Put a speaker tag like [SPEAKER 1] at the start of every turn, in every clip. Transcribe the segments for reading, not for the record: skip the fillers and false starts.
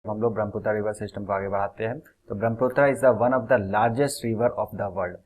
[SPEAKER 1] हम लोग Brahmaputra river system को आगे बढ़ाते हैं। तो Brahmaputra is the one of the largest river of the world.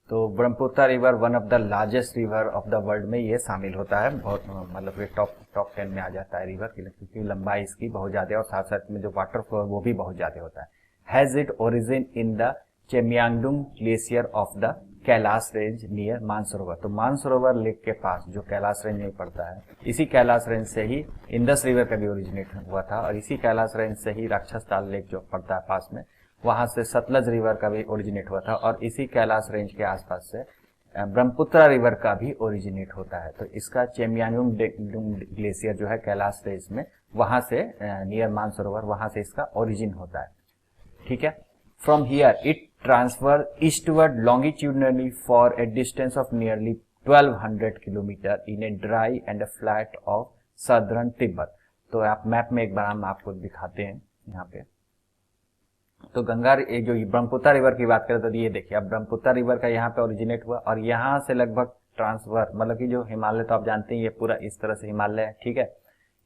[SPEAKER 1] तो Brahmaputra river one of the largest river of the world में ये शामिल होता है। बहुत मतलब ये टॉप 10 में आ जाता है रिवर की, क्योंकि लंबाई इसकी बहुत ज़्यादा है और साथ साथ में जो वाटर फ्लो है वो भी बहुत ज़्यादा होता है। Has its origin in the Chemayungdung glacier of the Kailash range near Mansarovar. तो मानसरोवर लेक के पास जो कैलाश रेंज में पड़ता है, इसी कैलाश रेंज से ही इंडस रिवर का भी ओरिजिनेट हुआ था और इसी कैलाश रेंज से ही राक्षसताल लेक जो पड़ता है पास में, वहां से सतलज रिवर का भी ओरिजिनेट हुआ था और इसी कैलाश रेंज के आसपास से ब्रह्मपुत्र रिवर का भी ओरिजिनेट होता है। तो इसका चेमियांगडुंग ग्लेशियर जो है कैलाश रेंज में, वहां से नियर मानसरोवर, वहां से इसका ओरिजिन होता है। ठीक है। From here, it transfers eastward longitudinally for a distance of nearly 1200 km in a dry and a flat of southern Tibet। तो आप मैप में एक बार हम आपको दिखाते हैं यहाँ पे। तो गंगा जो ब्रह्मपुत्र रिवर की बात करें तो ये देखिए, अब ब्रह्मपुत्र रिवर का यहाँ पे ओरिजिनेट हुआ और यहाँ से लगभग ट्रांसफर, मतलब कि जो हिमालय, तो आप जानते हैं ये पूरा इस तरह से हिमालय है। ठीक है।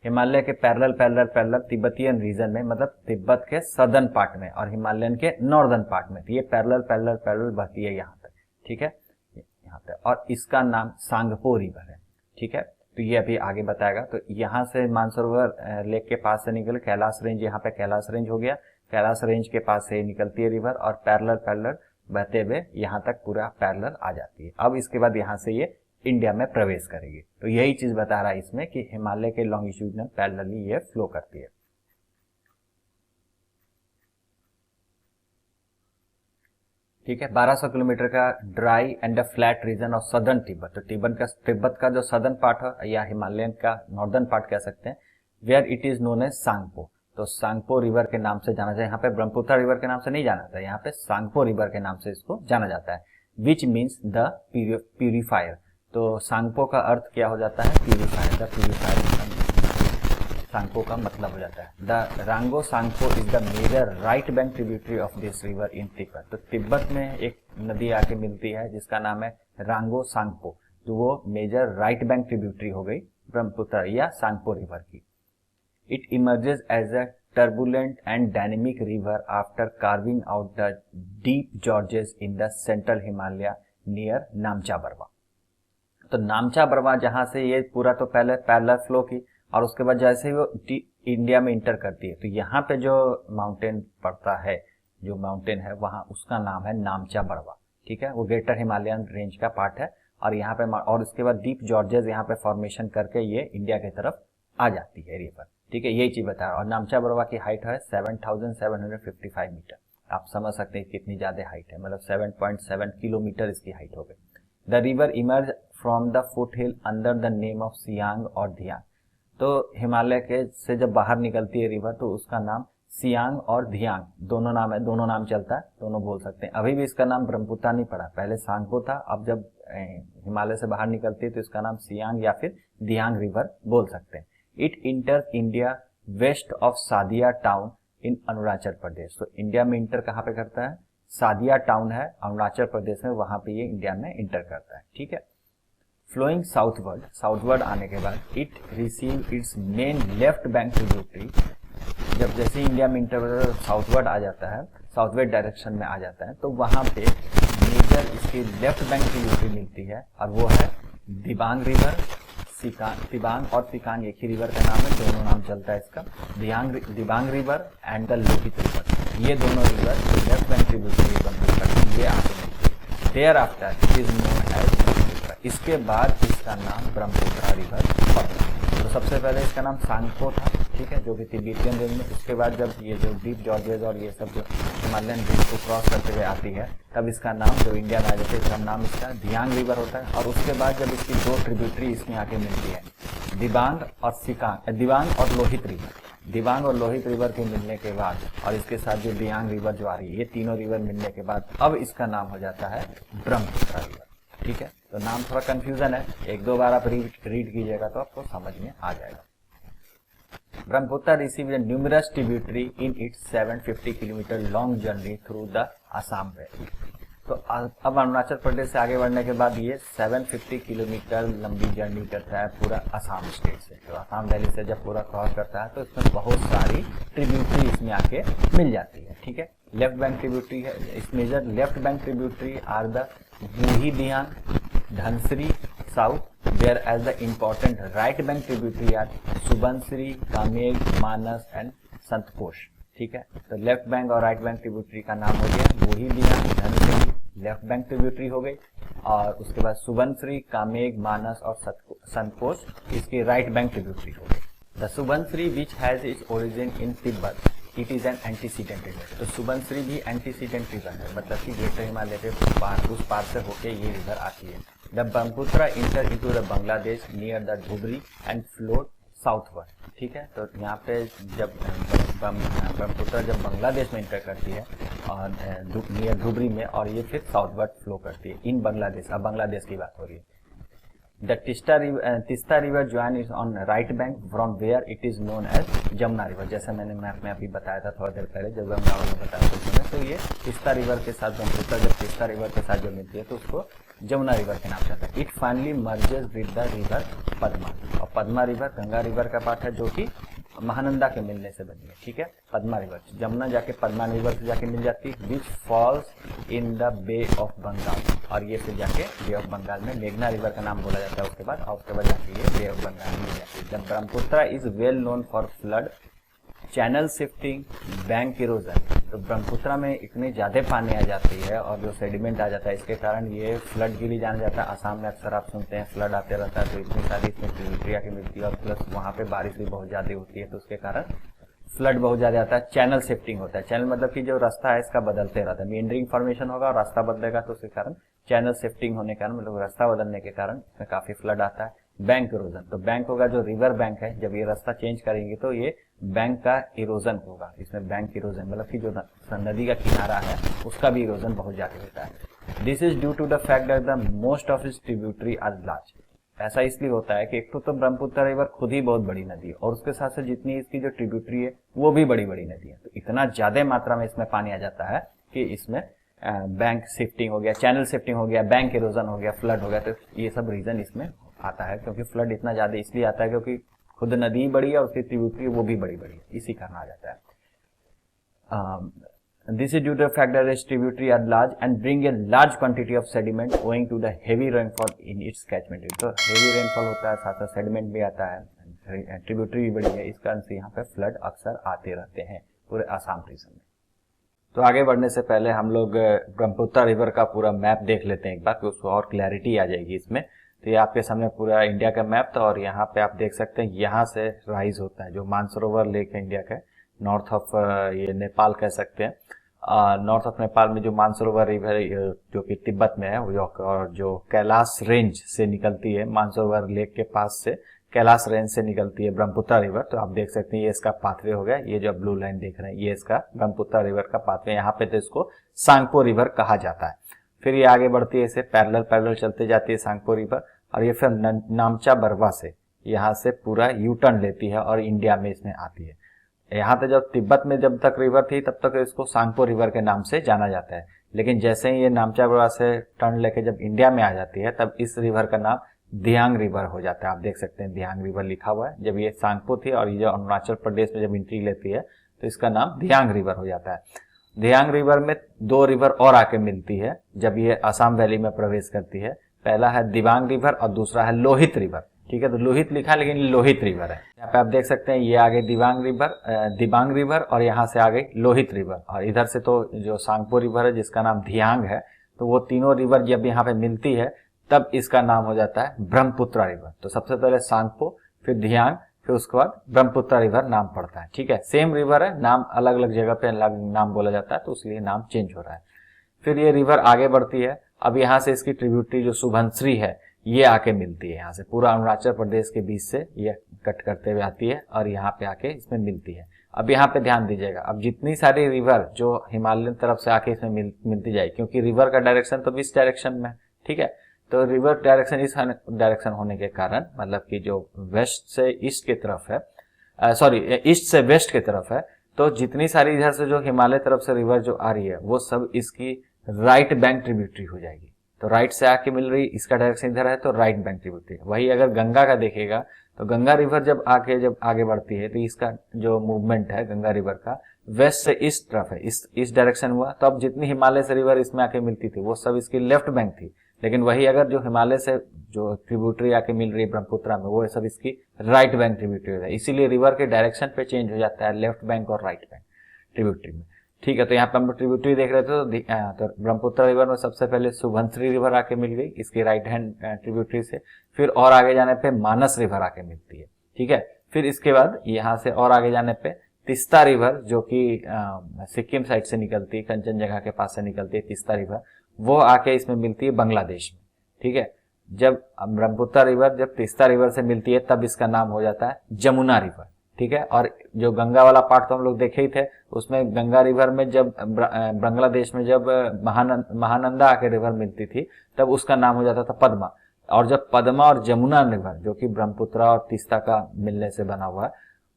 [SPEAKER 1] हिमालय के पैरेलल तिब्बतियन रीजन में, मतलब तिब्बत के सदर्न पार्ट में और हिमालयन के नॉर्दर्न पार्ट में, तो ये पैरेलल बहती है यहाँ तक। ठीक है, यहाँ पे, और इसका नाम सांगपो रिवर है। ठीक है, तो ये अभी आगे बताएगा। तो यहाँ से मानसरोवर लेक के पास से निकल कैलाश रेंज, यहाँ पे कैलाश रेंज हो गया, कैलाश रेंज के पास से निकलती है रिवर और पैरेलल बहते हुए यहाँ तक पूरा पैरेलल आ जाती है। अब इसके बाद यहाँ से ये इंडिया में प्रवेश करेगी। तो यही चीज बता रहा है इसमें कि हिमालय के लॉन्गिट्यूडनल पैरेलली ये फ्लो करती है। ठीक है, 1200 किलोमीटर का dry and flat region of southern Tibet. तो तिब्बत का जो सदर्न पार्ट है या हिमालयन का नॉर्दर्न पार्ट कह सकते हैं, where it is known as Tsangpo. तो सांगपो रिवर के नाम से जाना जाता है। यहाँ पे ब्रह्मपुत्र रिवर के नाम से नहीं जाना जाता है, यहाँ पे सांगपो रिवर के नाम से इसको जाना जाता है। Which means the purifier. तो सांगपो का अर्थ क्या हो जाता है? प्यूरिफायर। द प्यूरिफायर सांगपो का मतलब हो जाता है। The Rango Tsangpo is the major right bank tributary of this river in Tibet. तो तिब्बत में एक नदी आके मिलती है जिसका नाम है रांगो सांगपो, जो वो मेजर राइट बैंक ट्रिब्यूटरी हो गई ब्रह्मपुत्र या सांगपो रिवर की। It emerges as a turbulent and dynamic river after carving out the deep gorges in the central Himalaya near नामचा Barwa. तो नामचा बरवा जहां से ये पूरा तो पहले पैरेलल फ्लो की और उसके बाद जैसे ही वो इंडिया में इंटर करती है, तो यहाँ पे जो माउंटेन पड़ता है, जो माउंटेन है वहां, उसका नाम है नामचा बरवा। ठीक है, वो ग्रेटर हिमालयन रेंज का पार्ट है और यहाँ पे, और उसके बाद डीप जॉर्जेस यहाँ पे फॉर्मेशन करके ये इंडिया की तरफ आ जाती है रिवर। ठीक है, यही चीज बता रहा। और नामचा बरवा की हाइट है 7755 मीटर। आप समझ सकते हैं कितनी ज्यादा हाइट है, मतलब 7.7 किलोमीटर इसकी हाइट हो गई। The river emerge from the foot hill under the name of Siang और धियांग। तो हिमालय के से जब बाहर निकलती है रिवर तो उसका नाम सियांग और धियांग दोनों नाम है, दोनों नाम चलता है, दोनों बोल सकते हैं। अभी भी इसका नाम ब्रह्मपुत्र नहीं पड़ा, पहले सांगपो था। अब जब हिमालय से बाहर निकलती है तो इसका नाम सियांग या फिर धियांग रिवर बोल सकते हैं। It enter India west of Sadiya town in Arunachal Pradesh. तो इंडिया में इंटर कहाँ पे करता है? सादिया टाउन है अरुणाचल प्रदेश में, वहां पे ये इंडिया में इंटर करता है। ठीक है, फ्लोइंग साउथवर्ड आने के बाद it receive it's main left bank tributary. जब जैसे इंडिया में इंटर साउथवर्ड आ जाता है, साउथवेस्ट डायरेक्शन में आ जाता है, तो वहां पे मेजर इसकी लेफ्ट बैंक ट्रिब्यूटरी मिलती है और वो है दिबांग रिवर, दिबांग और सिकांग एक ही रिवर का नाम है, दोनों नाम चलता है इसका। Dibang river and the Lohit river, ये दोनों river left bank tributary complete करते हैं, ये आगे मिलती है। Thereafter it is known as Brahmaputra. इसके बाद इसका नाम ब्रह्मपुत्र रिवर पड़ा। तो सबसे पहले इसका नाम सांगपो था, ठीक है, जो कि तिब्बतियन रेंज में। उसके बाद जब ये जो डीप जॉर्जेस और ये सब जो हिमालयन रेंज को क्रॉस करते हुए आती है, तब इसका नाम जो इंडिया में आ जाता है, इसका नाम इसका धियांग रिवर होता है। और उसके बाद जब इसकी दो ट्रिब्यूटरी इसमें आके मिलती है, दिबांग और लोहित रिवर, दिबांग और लोहित रिवर के मिलने के बाद और इसके साथ जो दियांग रिवर जो आ रही है, ये तीनों रिवर मिलने के बाद अब इसका नाम हो जाता है ब्रह्मपुत्र रिवर। ठीक है, तो नाम थोड़ा कंफ्यूजन है, एक दो बार आप रीड कीजिएगा तो आपको समझ में आ जाएगा। Brahmaputra received a numerous tributary in its 750 kilometre long journey through the Assam valley. तो अब अरुणाचल प्रदेश से आगे बढ़ने के बाद ये 750 किलोमीटर लंबी जर्नी करता है पूरा असम स्टेट से। तो असम वैली से जब पूरा क्रॉस करता है तो इसमें बहुत सारी ट्रिब्यूटरी इसमें आके मिल जाती है, ठीक है। लेफ्ट बैंक ट्रिब्यूटरी है, इस major left bank tributary are the Burhi Dihing, Dhansiri south, where as the important right bank tributary are Subansiri, Kameng, Manas and Sankosh, ठीक है। तो लेफ्ट बैंक और राइट बैंक ट्रिब्यूटरी का नाम हो गया Burhi Dihing, Dhansiri left bank tributary हो गई, और उसके बाद सुबनसिरी, कामेग, मानस और संतकोश इसकी राइट बैंक ट्रिब्यूटरी हो गई। The Subansiri which has its origin in Tibet, it is an antecedent river. तो सुबनसिरी भी एंटीसीडेंट रिवर है, मतलब कि ग्रेटर हिमालय के उस पार से होके ये रिवर आती है। The Brahmaputra inter into the Bangladesh near the Dhubri and flow southward, ठीक है। तो यहाँ पे जब ब्रह्मपुत्र जब बांग्लादेश में इंटर करती है और नियर धुबरी में, और ये फिर साउथवर्ड फ्लो करती है इन बांग्लादेश। अब बांग्लादेश की बात हो रही है। The Teesta river join is on right bank from where it is known as Jamuna river. जैसे मैंने मैप में अभी बताया था थोड़ा देर पहले जब गंगा ने बताया तो ये तिस्ता रिवर के साथ ब्रह्मपुत्र जब तिस्ता रिवर के साथ जब मिलती है तो उसको जमुना रिवर के नाम से आता है। It finally merges with the river Padma, और पद्मा रिवर गंगा रिवर का पार्ट है जो कि महानंदा के मिलने से बनी है, ठीक है। पद्मा रिवर जमुना जाके पद्मा रिवर से जाके मिल जाती है, which falls in the bay of Bengal, और ये फिर जाके बे ऑफ बंगाल में मेघना रिवर का नाम बोला जाता है उसके बाद, और उसके बाद जाके ये बे ऑफ बंगाल में मिल जाती है। The Brahmaputra is well known for flood, channel shifting, bank erosion. तो ब्रह्मपुत्र में इतनी ज़्यादा पानी आ जाती है और जो सेडिमेंट आ जाता है इसके कारण ये फ्लड के लिए जाना जाता है। आसाम में अक्सर आप सुनते हैं फ्लड आते रहता है, तो इतनी सारी इसमें ट्रिब्यूटरी की मिलती है और प्लस वहाँ पे बारिश भी बहुत ज़्यादा होती है, तो उसके कारण फ्लड बहुत ज़्यादा आता है। चैनल शिफ्टिंग होता है, चैनल मतलब कि जो रास्ता है इसका बदलते रहता है, मींडरिंग फॉर्मेशन होगा और रास्ता बदलेगा, तो उसके कारण चैनल शिफ्टिंग होने के कारण मतलब रास्ता बदलने के कारण इसमें काफ़ी फ्लड आता है। बैंक इरोजन, तो बैंक होगा जो रिवर बैंक है, जब ये रास्ता चेंज करेंगे तो ये बैंक का इरोजन होगा। इसमें बैंक इरोजन मतलब कि जो नदी का किनारा है उसका भी इरोजन बहुत ज्यादा होता है। This is due to the fact that the most of its tributary are large. ऐसा इसलिए होता है कि एक तो ब्रह्मपुत्र रिवर खुद ही बहुत बड़ी नदी है और उसके साथ साथ जितनी इसकी जो ट्रिब्यूटरी है वो भी बड़ी बड़ी नदी है, तो इतना ज्यादा मात्रा में इसमें पानी आ जाता है कि इसमें बैंक शिफ्टिंग हो गया, चैनल शिफ्टिंग हो गया, बैंक इरोजन हो गया, फ्लड हो गया। तो ये सब रीजन इसमें आता है, क्योंकि फ्लड इतना ज्यादा इसलिए आता है क्योंकि खुद नदी बड़ी है और उसकी ट्रिब्यूटरी वो भी बड़ी बड़ी है, इसी कारण आ जाता है। This is due to the fact that its tributary are large and bring a large quantity of sediment owing to the heavy rainfall in its catchment. तो हेवी रेनफॉल होता है, साथ साथ सेडिमेंट भी आता है, ट्रिब्यूटरी भी बड़ी है, इस कारण से यहाँ पे फ्लड अक्सर आते रहते हैं पूरे आसाम रीजन में। तो आगे बढ़ने से पहले हम लोग ब्रह्मपुत्र रिवर का पूरा मैप देख लेते हैं एक बार, तो उसको और क्लैरिटी आ जाएगी इसमें। तो ये आपके सामने पूरा इंडिया का मैप था और यहाँ पे आप देख सकते हैं यहाँ से राइज होता है जो मानसरोवर लेक है इंडिया का, नॉर्थ ऑफ ये नेपाल कह सकते हैं, नॉर्थ ऑफ नेपाल में जो मानसरोवर रिवर जो कि तिब्बत में है, और जो कैलाश रेंज से निकलती है, मानसरोवर लेक के पास से कैलाश रेंज से निकलती है ब्रह्मपुत्र रिवर। तो आप देख सकते हैं ये इसका पाथवे हो गया, ये जो ब्लू लाइन देख रहे हैं ये इसका ब्रह्मपुत्र रिवर का पाथवे। यहाँ पे तो इसको सांगपो रिवर कहा जाता है। फिर ये आगे बढ़ती है, इसे पैरेलल चलते जाती है सांगपो रिवर, और ये फिर नामचा बरवा से यहाँ से पूरा यू टर्न लेती है और इंडिया में इसमें आती है। यहाँ पे जब तिब्बत में जब तक रिवर थी तब तक इसको सांगपो रिवर के नाम से जाना जाता है, लेकिन जैसे ही ये नामचा बरवा से टर्न लेके जब इंडिया में आ जाती है तब इस रिवर का नाम दियांग रिवर हो जाता है। आप देख सकते हैं दियांग रिवर लिखा हुआ है। जब ये सांगपो थी और ये जो अरुणाचल प्रदेश में जब एंट्री लेती है तो इसका नाम दियांग रिवर हो जाता है। दियांग रिवर में दो रिवर और आके मिलती है जब ये असम वैली में प्रवेश करती है। पहला है दिबांग रिवर और दूसरा है लोहित रिवर, ठीक है। तो लोहित लिखा है लेकिन लोहित रिवर है। यहाँ पे आप देख सकते हैं ये आगे दिबांग रिवर और यहाँ से आगे लोहित रिवर, और इधर से तो जो सांगपो रिवर है जिसका नाम दियांग है, तो वो तीनों रिवर जब यहाँ पे मिलती है तब इसका नाम हो जाता है ब्रह्मपुत्र रिवर। तो सबसे पहले सांगपो, फिर दियांग, फिर उसके बाद ब्रह्मपुत्र रिवर नाम पड़ता है, ठीक है। सेम रिवर है, नाम अलग अलग जगह पे अलग नाम बोला जाता है, तो इसलिए नाम चेंज हो रहा है। फिर ये रिवर आगे बढ़ती है। अब यहाँ से इसकी ट्रिब्यूटरी जो सुबनसिरी है ये आके मिलती है, यहाँ से पूरा अरुणाचल प्रदेश के बीच से ये कट करते हुए आती है और यहाँ पे आके इसमें मिलती है। अब यहाँ पे ध्यान दीजिएगा, अब जितनी सारी रिवर जो हिमालयन तरफ से आके इसमें मिलती जाए, क्योंकि रिवर का डायरेक्शन तो इस डायरेक्शन में, ठीक है। तो रिवर डायरेक्शन इस डायरेक्शन होने के कारण मतलब कि जो वेस्ट से ईस्ट की तरफ है, ईस्ट से वेस्ट की तरफ है, तो जितनी सारी इधर से जो हिमालय तरफ से रिवर जो आ रही है वो सब इसकी राइट बैंक ट्रिब्यूटरी हो जाएगी। तो राइट से आके मिल रही, इसका डायरेक्शन इधर है तो राइट बैंक ट्रिब्यूटरी। वही अगर गंगा का देखेगा तो गंगा रिवर जब आगे बढ़ती है तो इसका जो मूवमेंट है गंगा रिवर का वेस्ट से ईस्ट तरफ है, इस डायरेक्शन हुआ। तो अब जितनी हिमालय से रिवर इसमें आके मिलती थी वो सब इसकी लेफ्ट बैंक थी, लेकिन वही अगर जो हिमालय से जो ट्रिब्यूटरी आके मिल रही है ब्रह्मपुत्रा में वो सब इसकी राइट बैंक ट्रिब्यूटरी हो जाए। इसीलिए रिवर के डायरेक्शन पे चेंज हो जाता है लेफ्ट बैंक और राइट बैंक ट्रिब्यूटरी में। ठीक है, तो यहाँ पे हम लोग ट्रिब्यूटरी देख रहे थे तो ब्रह्मपुत्र रिवर में सबसे पहले सुबनसिरी रिवर आके मिल गई इसकी राइट हैंड ट्रिब्यूटरी से। फिर और आगे जाने पे मानस रिवर आके मिलती है। ठीक है, फिर इसके बाद यहाँ से और आगे जाने पे तीस्ता रिवर जो कि सिक्किम साइड से निकलती है, कंचनजंगा के पास से निकलती है तीस्ता रिवर, वो आके इसमें मिलती है बांग्लादेश में। ठीक है, जब ब्रह्मपुत्र रिवर जब तीस्ता रिवर से मिलती है तब इसका नाम हो जाता है जमुना रिवर। ठीक है, और जो गंगा वाला पार्ट तो हम लोग देखे ही थे, उसमें गंगा रिवर में जब बांग्लादेश में जब महानंदा आके रिवर मिलती थी तब उसका नाम हो जाता था पद्मा। और जब पद्मा और जमुना रिवर जो कि ब्रह्मपुत्रा और तीस्ता का मिलने से बना हुआ है,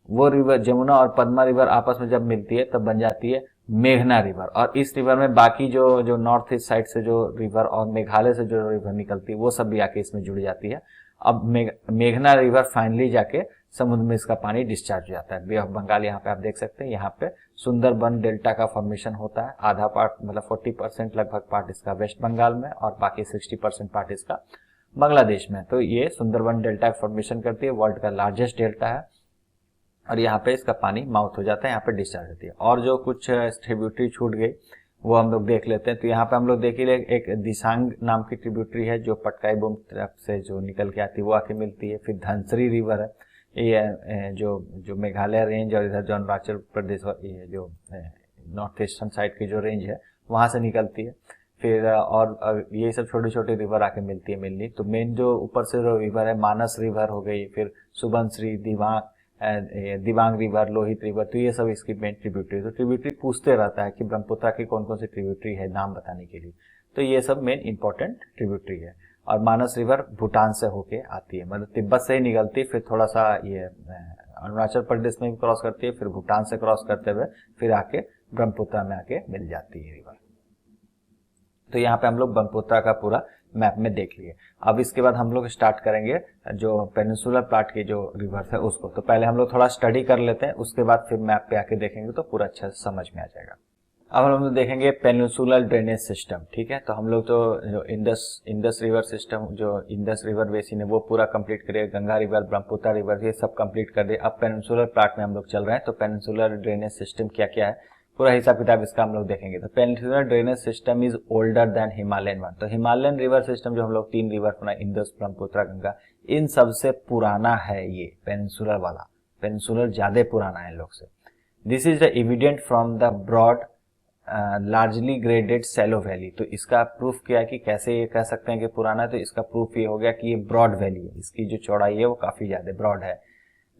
[SPEAKER 1] वो रिवर जमुना और पद्मा रिवर आपस में जब मिलती है तब बन जाती है मेघना रिवर। और इस रिवर में बाकी जो नॉर्थ ईस्ट साइड से जो रिवर और मेघालय से जो रिवर निकलती है वो सब भी आके इसमें जुड़ जाती है। अब मेघना रिवर फाइनली जाके समुद्र में इसका पानी डिस्चार्ज हो जाता है। बे ऑफ बंगाल यहाँ पे आप देख सकते हैं, यहाँ पे सुंदरबन डेल्टा का फॉर्मेशन होता है। आधा पार्ट मतलब 40% लगभग पार्ट इसका वेस्ट बंगाल में और बाकी 60% पार्ट इसका बांग्लादेश में। तो ये सुंदरबन डेल्टा फॉर्मेशन करती है, वर्ल्ड का लार्जेस्ट डेल्टा है। और यहाँ पे इसका पानी माउथ हो जाता है, यहाँ पे डिस्चार्ज होती है। और जो कुछ ट्रिब्यूटरी छूट गई वो हम लोग देख लेते हैं। तो यहाँ पे हम लोग देखिए एक दिसांग नाम की ट्रिब्यूटरी है जो पटकाई बूम तरफ से जो निकल के आती है वो आके मिलती है। फिर धनसरी रिवर है, ये जो मेघालय रेंज और इधर जो अरुणाचल प्रदेश ये जो नॉर्थ ईस्टर्न साइड की जो रेंज है वहां से निकलती है। फिर और ये सब छोटी छोटी रिवर आके मिलती है मेनली। तो मेन जो ऊपर से जो रिवर है मानस रिवर हो गई, फिर सुबनसिरी, दिबांग रिवर, लोहित रिवर, तो ये सब इसकी मेन ट्रिब्यूटरी। तो ट्रिब्यूटरी पूछते रहता है कि ब्रह्मपुत्रा की कौन कौन सी ट्रिब्यूटरी है नाम बताने के लिए। तो ये सब मेन इंपॉर्टेंट ट्रिब्यूटरी है। और मानस रिवर भूटान से होके आती है, मतलब तिब्बत से ही निकलती है, फिर थोड़ा सा ये अरुणाचल प्रदेश में भी क्रॉस करती है, फिर भूटान से क्रॉस करते हुए फिर आके ब्रह्मपुत्रा में आके मिल जाती है रिवर। तो यहाँ पे हम लोग ब्रह्मपुत्रा का पूरा मैप में देख लिए। अब इसके बाद हम लोग स्टार्ट करेंगे जो पेनिनसुलर प्लाट की जो रिवर्स है उसको। तो पहले हम लोग थोड़ा स्टडी कर लेते हैं, उसके बाद फिर मैप पे आके देखेंगे तो पूरा अच्छा से समझ में आ जाएगा। अब हम लोग देखेंगे पेनिनसुलर ड्रेनेज सिस्टम। ठीक है, तो हम लोग तो जो इंडस रिवर सिस्टम, जो इंडस रिवर बेसिन है वो पूरा कंप्लीट करिए, गंगा रिवर, ब्रह्मपुत्रा रिवर, ये सब कंप्लीट कर दिए। अब पेनिनसुलर प्लाट में हम लोग चल रहे हैं। तो पेनिनसुलर ड्रेनेज सिस्टम क्या क्या है पूरा हिसाब किताब इसका हम लोग देखेंगे। तो peninsular drainage system is older than Himalayan one. तो हिमालयन रिवर सिस्टम जो हम लोग 3 रिवर अपना इंडस, ब्रह्मपुत्रा, गंगा, इन सबसे पुराना है ये पेनिनसुलर वाला। पेनिनसुलर ज्यादा पुराना है इन लोग से। This is the evident from the broad largely graded shallow valley. तो इसका प्रूफ क्या है कि कैसे ये कह सकते हैं कि पुराना है, तो इसका प्रूफ ये हो गया कि ये ब्रॉड वैली है, इसकी जो चौड़ाई है वो काफी ज्यादा ब्रॉड है।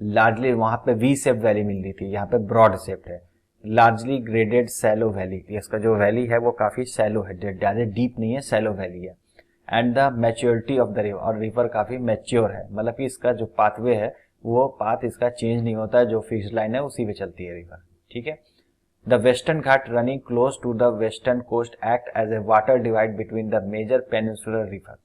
[SPEAKER 1] लार्जली वहां पे वी शेप वैली मिल रही थी, यहाँ पे ब्रॉड शेप है। लार्जली ग्रेडेड सैलो वैली, इसका जो वैली है वो काफी सैलो है, ज्यादा डीप नहीं है, सैलो वैली है। And the maturity of the river, और रिवर काफी मैच्योर है, मतलब कि इसका जो पाथवे है वो पाथ इसका चेंज नहीं होता है, जो फिक्स्ड लाइन है उसी पे चलती है रिवर। ठीक है, the Western Ghat running close to the western coast act as a water divide between the major peninsular river.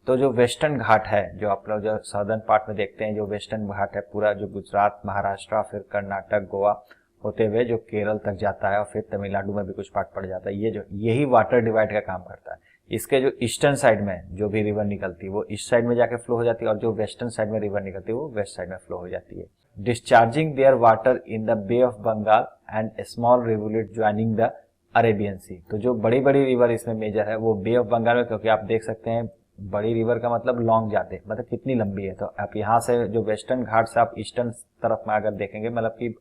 [SPEAKER 1] तो जो वेस्टर्न घाट है, जो आप लोग जो सदर्न पार्ट में देखते हैं, जो वेस्टर्न घाट है पूरा जो गुजरात, महाराष्ट्र, फिर कर्नाटक, गोवा होते हुए जो केरल तक जाता है और फिर तमिलनाडु में भी कुछ पार्ट पड़ जाता है, यही वाटर डिवाइड का काम करता है। इसके जो ईस्टर्न साइड में जो भी रिवर निकलती है वो ईस्ट साइड में जाके फ्लो हो जाती है, और जो वेस्टर्न साइड में रिवर निकलती है वो वेस्ट साइड में फ्लो हो जाती है, discharging their water in the bay of Bengal and a small rivulet joining the Arabian sea. तो जो बड़ी बड़ी रिवर इसमें मेजर है वो बे ऑफ बंगाल में, क्योंकि आप देख सकते हैं बड़ी रिवर का मतलब लॉन्ग जाते, मतलब कितनी लंबी है। तो आप यहाँ से जो वेस्टर्न घाट से आप ईस्टर्न तरफ में अगर देखेंगे, मतलब कि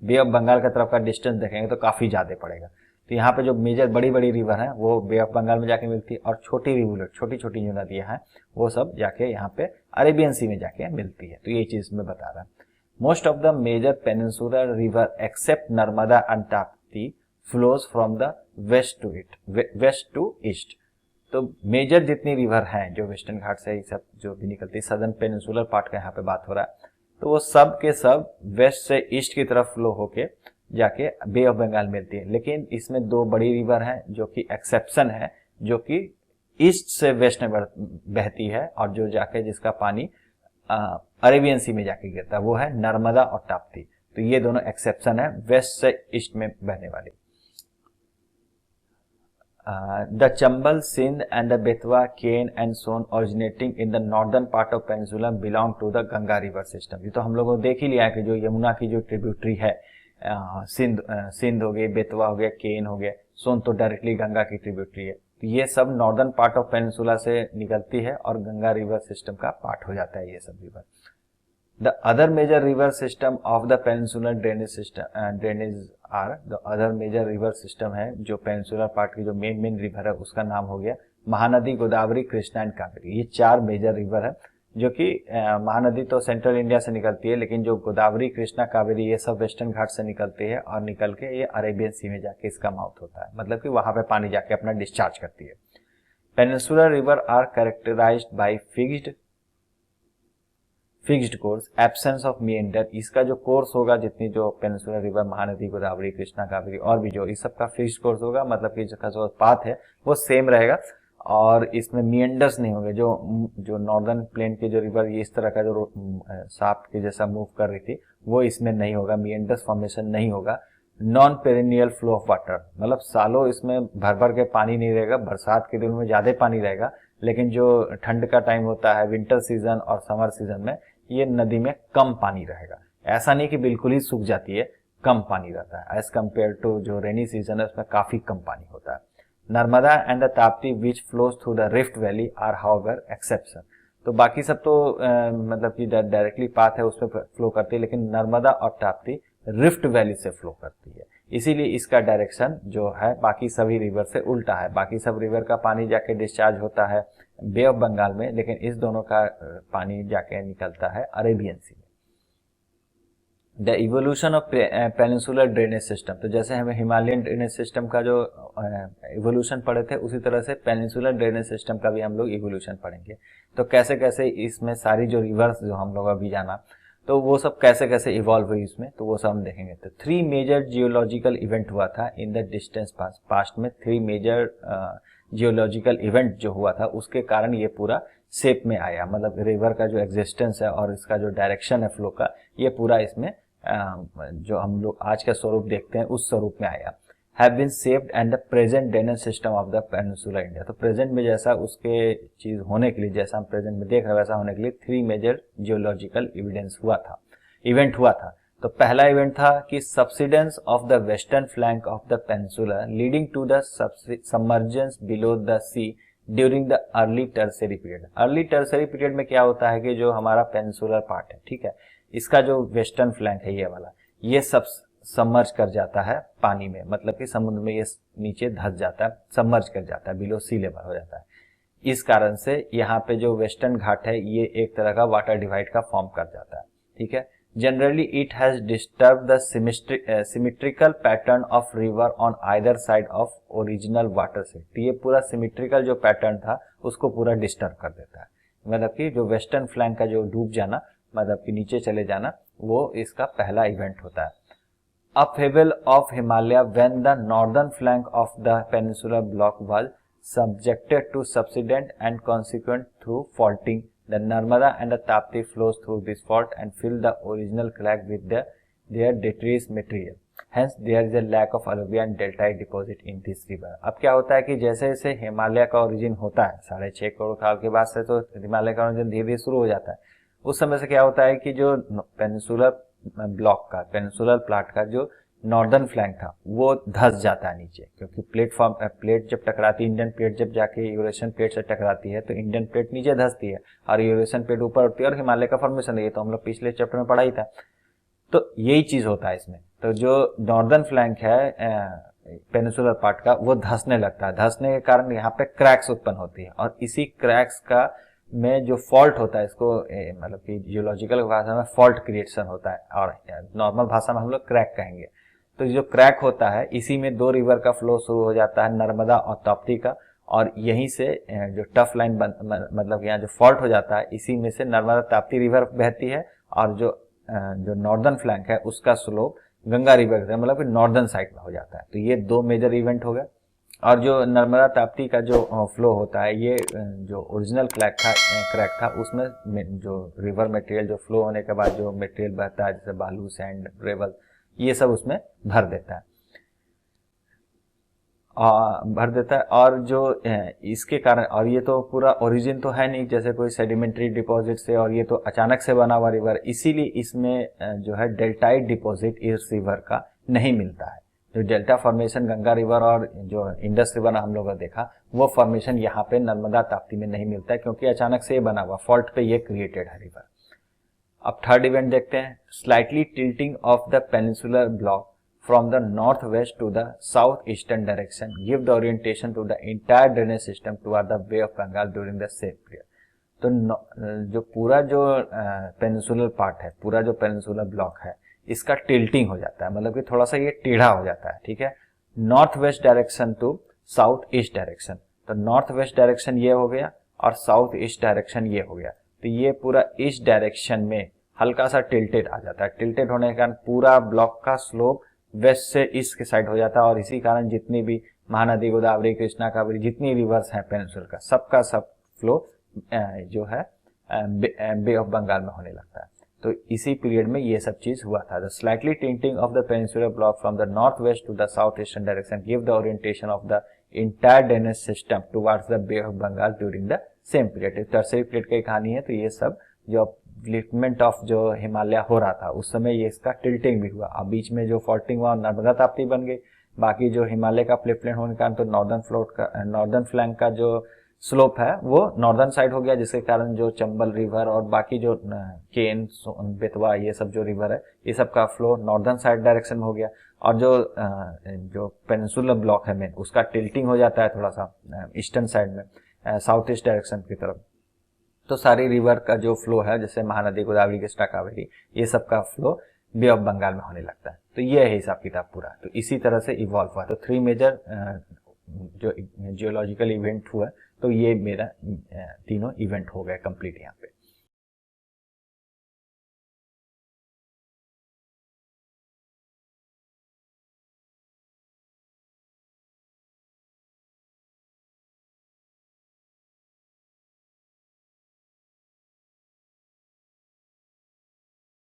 [SPEAKER 1] बे ऑफ बंगाल का तरफ का डिस्टेंस देखेंगे तो काफी ज्यादा पड़ेगा। तो यहाँ पे जो मेजर बड़ी बड़ी रिवर है वो बे ऑफ बंगाल में जाके मिलती है, और छोटी रिवुलेट, छोटी छोटी जो नदियां हैं वो सब जाके यहाँ पे अरेबियन सी में जाके मिलती है। तो ये चीज मैं बता रहा हूँ। Most of the major peninsular river except Narmada and Tapti flows from the west to east. तो मेजर जितनी रिवर हैं जो वेस्टर्न घाट से सब जो भी निकलती है, सदर्न पेनिनसुलर पार्ट का यहाँ पे बात हो रहा है, तो वो सब के सब वेस्ट से ईस्ट की तरफ फ्लो होके जाके बे ऑफ बंगाल मिलती है। लेकिन इसमें दो बड़ी रिवर हैं जो कि एक्सेप्शन है, जो कि ईस्ट से वेस्ट में बहती है और जो जाके जिसका पानी अरेबियन सी में जाके गिरता है, वो है नर्मदा और ताप्ती। तो ये दोनों एक्सेप्शन है वेस्ट से ईस्ट में बहने वाली। The Chambal, Sindh and the Betwa, Kane and Son originating in the northern part of peninsula belong to the Ganga river system। ये तो हम लोगों ने देख ही लिया है कि जो यमुना की जो ट्रिब्यूटरी है, सिंध हो गई, बेतवा हो गया, केन हो गया, सोन तो डायरेक्टली गंगा की ट्रिब्यूटरी है। तो ये सब नॉर्दर्न पार्ट ऑफ पेनिनसुला से निकलती है और गंगा रिवर सिस्टम का पार्ट हो जाता है ये सब river. The other major river system of the peninsular drainage system है जो पेनिनसुलर पार्ट की जो मेन रिवर है उसका नाम हो गया महानदी, गोदावरी, कृष्णा एंड कावेरी। ये चार मेजर रिवर है जो कि महानदी तो सेंट्रल इंडिया से निकलती है, लेकिन जो गोदावरी, कृष्णा, कावेरी ये सब वेस्टर्न घाट से निकलती है और निकल के ये अरेबियन सी में जाके इसका माउथ होता है, मतलब कि वहां पे पानी जाके अपना डिस्चार्ज करती है। Peninsular river are characterised by fixed course, absence of meander. इसका जो कोर्स होगा, जितनी जो पेनिनसुलर रिवर महानदी, गोदावरी, कृष्णा, कावेरी और भी जो इस सब का फिक्स्ड कोर्स होगा, मतलब कि इसका जो पाथ है वो सेम रहेगा और इसमें मीएंडर्स नहीं होंगे। जो नॉर्दर्न प्लेन के जो रिवर ये इस तरह का जो सांप के जैसा मूव कर रही थी वो इसमें नहीं होगा, मीएंडर्स फॉर्मेशन नहीं होगा। Non perennial flow of water, मतलब सालों इसमें भर भर के पानी नहीं रहेगा, बरसात के दिनों में ज्यादा पानी रहेगा, लेकिन जो ठंड का टाइम होता है विंटर सीजन और समर सीजन में ये नदी में कम पानी रहेगा। ऐसा नहीं कि बिल्कुल ही सूख जाती है, कम पानी रहता है एज कम्पेयर टू जो रेनी सीजन है उसमें काफी कम पानी होता है। Narmada and the Tapti which flows through the rift valley are however exception. तो बाकी सब तो मतलब कि डायरेक्टली पाथ है उसमें फ्लो करती है, लेकिन नर्मदा और ताप्ती रिफ्ट वैली से फ्लो करती है, इसीलिए इसका डायरेक्शन जो है बाकी सभी रिवर से उल्टा है। बाकी सब रिवर का पानी जाके डिस्चार्ज होता है बे ऑफ बंगाल में, लेकिन इस दोनों का पानी जाके निकलता है अरेबियन सी में। The evolution of peninsular drainage system, तो जैसे हमें हिमालयन ड्रेनेज सिस्टम का जो इवोल्यूशन पढ़े थे उसी तरह से पेनिनसुलर ड्रेनेज सिस्टम का भी हम लोग इवोल्यूशन पढ़ेंगे। तो कैसे कैसे इसमें सारी जो रिवर्स जो हम लोग अभी जाना, तो वो सब कैसे कैसे इवॉल्व हुई इसमें, तो वो सब हम देखेंगे। तो 3 मेजर जियोलॉजिकल इवेंट हुआ था इन द डिस्टेंस पास्ट में। 3 मेजर जियोलॉजिकल इवेंट जो हुआ था उसके कारण ये पूरा शेप में आया, मतलब रिवर का जो एग्जिस्टेंस है और इसका जो डायरेक्शन है फ्लो का, ये पूरा इसमें जो हम लोग आज का स्वरूप देखते हैं उस स्वरूप में आया। Have bean shaped and the present drainage system of the peninsular India. तो प्रेजेंट में जैसा उसके चीज होने के लिए, जैसा हम प्रेजेंट में देख रहे हैं वैसा होने के लिए 3 मेजर जियोलॉजिकल इवेंट हुआ था। तो पहला इवेंट था कि subsidence of the western flank of the peninsula leading to the submergence below the sea during the early tertiary period. Early tertiary period में क्या होता है कि जो हमारा पेनिनसुलर पार्ट है, ठीक है, इसका जो वेस्टर्न फ्लैंक है ये वाला, ये सब सबमर्ज कर जाता है पानी में, मतलब कि समुद्र में ये नीचे धस जाता है, सबमर्ज कर जाता है, बिलो सी लेवल हो जाता है। इस कारण से यहाँ पे जो वेस्टर्न घाट है ये एक तरह का वाटर डिवाइड का फॉर्म कर जाता है, ठीक है। Generally, it has disturbed the symmetrical pattern of river on either side of original watershed। तो ये पूरा सिमिट्रिकल जो पैटर्न था उसको पूरा डिस्टर्ब कर देता है, मतलब कि जो वेस्टर्न फ्लैंक का जो डूब जाना, मतलब कि नीचे चले जाना, वो इसका पहला इवेंट होता है। Upheaval of Himalaya when the northern flank of the peninsular block was subjected to subsidence and consequent through faulting, the Narmada and the Tapti flows through this fault and fill the original crack with their detritus material. Hence, there is a lack of alluvial and deltaic deposit in this river। अब क्या होता है कि जैसे जैसे हिमालय का origin होता है 6.5 करोड़ साल के बाद से, तो हिमालय का ओरिजिन धीरे धीरे शुरू हो जाता है। उस समय से क्या होता है कि जो पेनिनसुलर ब्लॉक का, पेनिनसुलर प्लाट का जो नॉर्दर्न फ्लैंक था वो धस जाता है नीचे, क्योंकि प्लेट जब टकराती है, इंडियन प्लेट जब जाके यूरेशियन प्लेट से टकराती है तो इंडियन प्लेट नीचे धसती है और यूरेशियन प्लेट ऊपर उठती है और हिमालय का फॉर्मेशन है। ये तो हम लोग पिछले चैप्टर में पढ़ा ही था। तो यही चीज होता है इसमें। तो जो नॉर्दर्न फ्लैंक है पेनिनसुलर पार्ट का वो धसने लगता है, धसने के कारण यहाँ पे क्रैक्स उत्पन्न होती है और इसी क्रैक्स का में जो फॉल्ट होता है, इसको मतलब कि जियोलॉजिकल भाषा में फॉल्ट क्रिएशन होता है और नॉर्मल भाषा में हम लोग क्रैक कहेंगे। तो जो क्रैक होता है इसी में 2 रिवर का फ्लो शुरू हो जाता है, नर्मदा और ताप्ती का, और यहीं से जो टफ लाइन मतलब यहाँ जो फॉल्ट हो जाता है इसी में से नर्मदा ताप्ती रिवर बहती है और जो नॉर्दर्न फ्लैंक है उसका स्लोप गंगा रिवर का मतलब कि नॉर्दर्न साइड में हो जाता है। तो ये दो मेजर इवेंट हो गए। और जो नर्मदा ताप्ती का जो फ्लो होता है, ये जो ओरिजिनल क्रैक था उसमें जो रिवर मटेरियल जो फ्लो होने के बाद जो मटेरियल बहता है, जैसे बालू, सैंड, ग्रेवल, ये सब उसमें भर देता है और जो इसके कारण, और ये तो पूरा ओरिजिन तो है नहीं जैसे कोई सेडिमेंट्री डिपॉजिट से, और ये तो अचानक से बना हुआ रिवर, इसीलिए इसमें जो है डेल्टाइट डिपॉजिट इस रिवर का नहीं मिलता है। जो डेल्टा फॉर्मेशन गंगा रिवर और जो इंडस रिवर हम लोगों ने देखा, वो फॉर्मेशन यहाँ पे नर्मदा ताप्ती में नहीं मिलता है, क्योंकि अचानक से ये बना हुआ फॉल्ट पे ये क्रिएटेड है रिवर। अब थर्ड इवेंट देखते हैं, slightly tilting of the peninsular block from the northwest to the southeastern direction give the orientation to the entire drainage system toward the Bay of Bengal during the same period। तो जो पूरा जो peninsular part है, पूरा जो peninsular block है, इसका tilting हो जाता है, मतलब कि थोड़ा सा ये टेढ़ा हो जाता है, ठीक है, north west direction to south east direction. तो नॉर्थ वेस्ट डायरेक्शन ये हो गया और साउथ ईस्ट डायरेक्शन ये हो गया। तो ये पूरा ईस्ट डायरेक्शन में हल्का सा टिल्टेड आ जाता है। टिल्टेड होने के कारण पूरा ब्लॉक का स्लोप वेस्ट से ईस्ट के साइड हो जाता है, और इसी कारण जितनी भी महानदी, गोदावरी, कृष्णा, कावेरी, जितनी रिवर्स हैं पेनिनसुलर का, सबका सब फ्लो जो है बे ऑफ बंगाल में होने लगता है। तो इसी पीरियड में ये सब चीज हुआ था। The slightly tilting of the peninsular block from the north west to the south eastern direction give the orientation of the entire drainage system towards the bay of Bengal during the same period. Tertiary period की कहानी है। तो ये सब जो लिफ्टमेंट of जो हिमालय हो रहा था उस समय ये इसका टिल्टिंग भी हुआ। अब बीच में जो फॉल्टिंग हुआ नर्मदा ताप्ती बन गई। बाकी जो हिमालय का प्लेटलेट होने के कारण तो नॉर्दर्न फ्लैंक का जो स्लोप है वो नॉर्दर्न साइड हो गया, जिसके कारण जो चंबल रिवर और बाकी जो केन, बेतवा, ये सब जो रिवर है, ये सब का फ्लो नॉर्दर्न साइड डायरेक्शन में हो गया। और जो पेनिनसुलर ब्लॉक है मेन, उसका टिल्टिंग हो जाता है थोड़ा सा ईस्टर्न साइड में, साउथ ईस्ट डायरेक्शन की तरफ। तो सारी रिवर का जो फ्लो है, जैसे महानदी, गोदावरी, कृष्णा, कावेरी, ये सब का फ्लो बे ऑफ बंगाल में होने लगता है। तो ये है हिसाब किताब पूरा। तो इसी तरह से इवॉल्व हुआ। तो थ्री मेजर जो जियोलॉजिकल इवेंट हुआ, तो ये मेरा तीनों इवेंट हो गए कंप्लीट यहाँ पे।